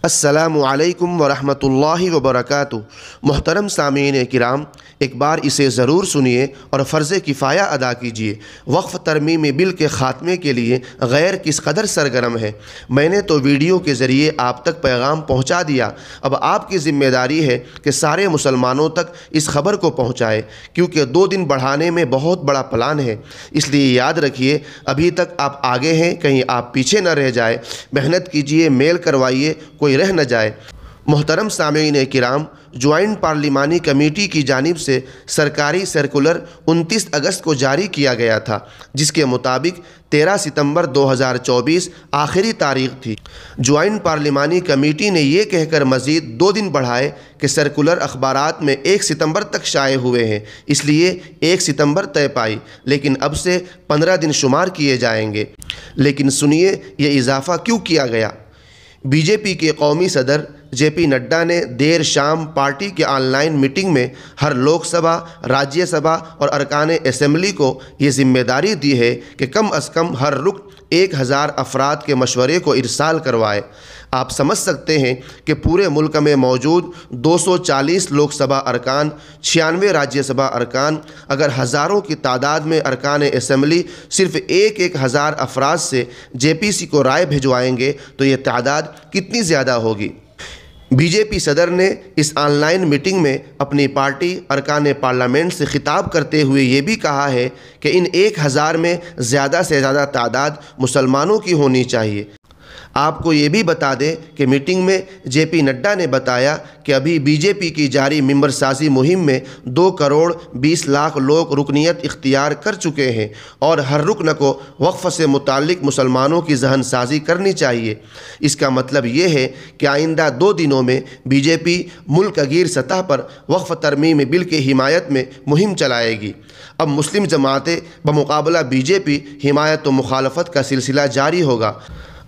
السلام علیکم ورحمۃ اللہ وبرکاتہ۔ محترم سامعین کرام، ایک بار اسے ضرور سنیے اور فرض کفایہ ادا کیجیے۔ وقف ترمیم بل کے خاتمے کے لیے غیر کس قدر سرگرم ہے۔ میں نے تو ویڈیو کے ذریعے آپ تک پیغام پہنچا دیا، اب آپ کی ذمہ داری ہے کہ سارے مسلمانوں تک اس خبر کو پہنچائے، کیونکہ 2 دن بڑھانے میں بہت بڑا پلان ہے۔ اس لیے یاد رکھیے، ابھی تک آپ آگے ہیں، کہیں آپ پیچھے نہ رہ جائے۔ محنت کیجیے، میل کروائیے، کوئی رہ نہ جائے۔ محترم سامعین کرام، جوائنٹ پارلیمانی کمیٹی کی جانب سے سرکاری سرکولر 29 اگست کو جاری کیا گیا تھا، جس کے مطابق 13 ستمبر 2024 آخری تاریخ تھی۔ جوائنٹ پارلیمانی کمیٹی نے یہ کہہ کر مزید 2 دن بڑھائے کہ سرکولر اخبارات میں 1 ستمبر تک شائع ہوئے ہیں، اس لیے 1 ستمبر طے پائی، لیکن اب سے 15 دن شمار کیے جائیں گے۔ لیکن سنیے، یہ اضافہ کیوں کیا گیا؟ بی جے پی کے قومی صدر جے پی نڈا نے دیر شام پارٹی کے آن لائن میٹنگ میں ہر لوک سبھا، راجیہ سبھا اور ارکان اسمبلی کو یہ ذمہ داری دی ہے کہ کم از کم ہر رکن 1000 افراد کے مشورے کو ارسال کروائے۔ آپ سمجھ سکتے ہیں کہ پورے ملک میں موجود 240 لوک سبھا ارکان، 96 راجیہ سبھا ارکان، اگر ہزاروں کی تعداد میں ارکان اسمبلی صرف 1000 افراد سے جے پی سی کو رائے بھجوائیں گے تو یہ تعداد کتنی زیادہ ہوگی۔ بی جے پی صدر نے اس آن لائن میٹنگ میں اپنی پارٹی ارکان پارلیمنٹ سے خطاب کرتے ہوئے یہ بھی کہا ہے کہ ان 1000 میں زیادہ سے زیادہ تعداد مسلمانوں کی ہونی چاہیے۔ آپ کو یہ بھی بتا دیں کہ میٹنگ میں جے پی نڈا نے بتایا کہ ابھی بی جے پی کی جاری ممبر سازی مہم میں 2 کروڑ 20 لاکھ لوگ رکنیت اختیار کر چکے ہیں اور ہر رکن کو وقف سے متعلق مسلمانوں کی ذہن سازی کرنی چاہیے۔ اس کا مطلب یہ ہے کہ آئندہ 2 دنوں میں بی جے پی ملک گیر سطح پر وقف ترمیم بل کی حمایت میں مہم چلائے گی۔ اب مسلم جماعتیں بمقابلہ بی جے پی حمایت و مخالفت کا سلسلہ جاری ہوگا۔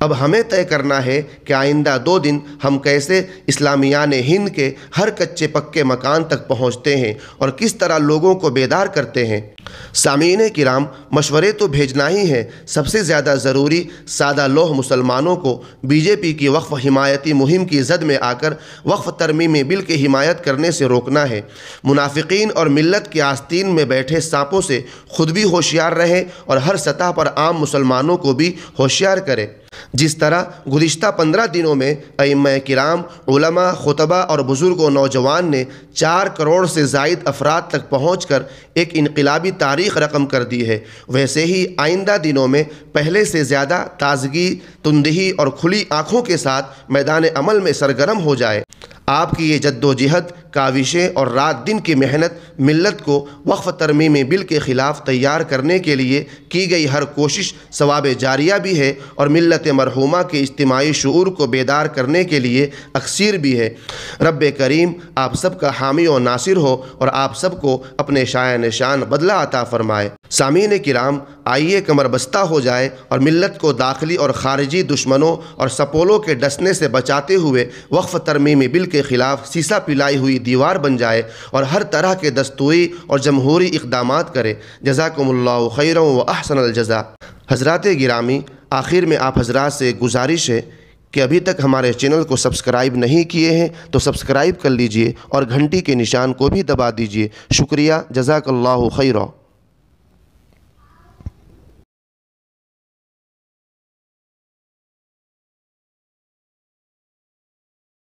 اب ہمیں طے کرنا ہے کہ آئندہ 2 دن ہم کیسے اسلامیان ہند کے ہر کچے پکے مکان تک پہنچتے ہیں اور کس طرح لوگوں کو بیدار کرتے ہیں۔ سامعین کرام، مشورے تو بھیجنا ہی ہے، سب سے زیادہ ضروری سادہ لوح مسلمانوں کو بی جے پی کی وقف حمایتی مہم کی زد میں آ کر وقف ترمیمی بل کی حمایت کرنے سے روکنا ہے۔ منافقین اور ملت کی آستین میں بیٹھے سانپوں سے خود بھی ہوشیار رہے اور ہر سطح پر عام مسلمانوں کو بھی ہوشیار کرے۔ جس طرح گزشتہ 15 دنوں میں ائمہ کرام، علماء، خطباء اور بزرگ و نوجوان نے 4 کروڑ سے زائد افراد تک پہنچ کر ایک انقلابی تاریخ رقم کر دی ہے، ویسے ہی آئندہ دنوں میں پہلے سے زیادہ تازگی، تندہی اور کھلی آنکھوں کے ساتھ میدان عمل میں سرگرم ہو جائے۔ آپ کی یہ جدوجہد، کاوشیں اور رات دن کی محنت ملت کو وقف ترمیمی بل کے خلاف تیار کرنے کے لیے کی گئی ہر کوشش ثواب جاریہ بھی ہے اور ملت مرحومہ کے اجتماعی شعور کو بیدار کرنے کے لیے اکسیر بھی ہے۔ رب کریم آپ سب کا حامی و ناصر ہو اور آپ سب کو اپنے شایع نشان بدلہ عطا فرمائے۔ سامعین کرام، آئیے کمر بستہ ہو جائے اور ملت کو داخلی اور خارجی دشمنوں اور سپولوں کے ڈسنے سے بچاتے ہوئے وقف ترمیمی بل کے خلاف سیسا پلائی ہوئی دیوار بن جائے اور ہر طرح کے دستوری اور جمہوری اقدامات کرے۔ جزاکم اللہ خیرا و احسن الجزاء۔ حضرات گرامی، آخر میں آپ حضرات سے گزارش ہے کہ ابھی تک ہمارے چینل کو سبسکرائب نہیں کیے ہیں تو سبسکرائب کر لیجئے اور گھنٹی کے نشان کو بھی دبا دیجئے۔ شکریہ، جزاک اللہ خیرا۔